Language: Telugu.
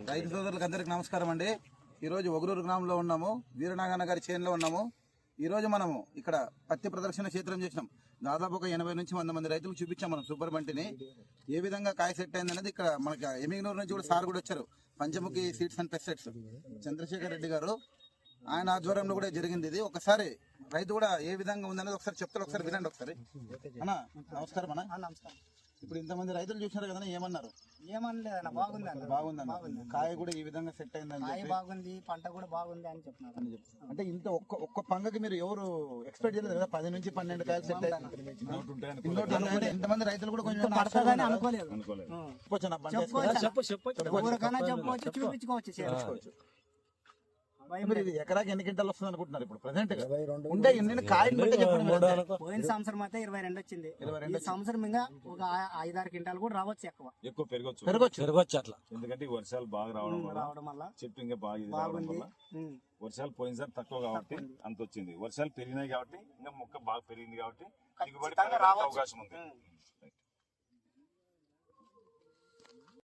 రైతు సోదరులకు అందరికి నమస్కారం అండి. ఈరోజు ఒగరూరు గ్రామంలో ఉన్నాము, వీరనాగన్న గారి చేనులో ఉన్నాము. ఈరోజు మనము ఇక్కడ పత్తి ప్రదర్శన క్షేత్రం చేసినాం. దాదాపు ఒక 80 నుంచి 100 మంది రైతులకు చూపించాం మనం సూపర్ బంటిని. ఏ విధంగా కాయ సెట్ అయింది అనేది ఇక్కడ మనకి ఎమిగ్నూరు నుంచి కూడా సార్ కూడా వచ్చారు. Panchamukhi seeds and pesticides Chandrashekar Reddy గారు, ఆయన ఆధ్వర్యంలో కూడా జరిగింది ఇది. ఒకసారి రైతు కూడా ఏ విధంగా ఉందనేది ఒకసారి చెప్తారు, ఒకసారి వినండి. ఒకసారి అన్న నమస్కారం అన్న. నమస్కారం. ఇప్పుడు ఇంతమంది రైతులు చూసినారు కదా, ఏమన్నారు? ఏమనలేదన్న, బాగుంది. బాగుంది. కాయ కూడా ఈ విధంగా సెట్ అయిందని కాయ బాగుంది, పంట కూడా బాగుంది అని చెప్తున్నారు. అంటే ఇంత ఒక్క పంగకి మీరు ఎవరు ఎక్స్పెక్ట్ చేయలేదు కదా, 10 నుంచి 12 కాయలు సెట్ అయ్యాయి. ఇంతమంది రైతులు కూడా కొంచెం పడతాదని అనుకోలేదు. చూపించుకోవచ్చు. మీరు ఇది ఎకరాకి ఎన్ని క్వింటాలు వస్తుంది అనుకుంటున్నారు ఇప్పుడు ప్రెసెంట్ ఉంటే ఎన్ని కాయలు బట్టి చెప్పండి. పోయిన సంవత్సరం అయితే 22 వచ్చింది. ఈ సంవత్సరం ఇంకా ఒక 5-6 క్వింటాలు కూడా రావచ్చు, ఎక్కువ పెరగొచ్చు అట్లా. ఎందుకంటే వర్షాలు బాగా రావడం వల్ల చెట్టు ఇంకా బాగుంది. వర్షాలు పోయినసారి తక్కువ కాబట్టి అంత వచ్చింది. వర్షాలు పెరిగినాయి కాబట్టి ఇంకా మొక్క బాగా పెరిగింది కాబట్టి దిగుబడి అవకాశం ఉంది.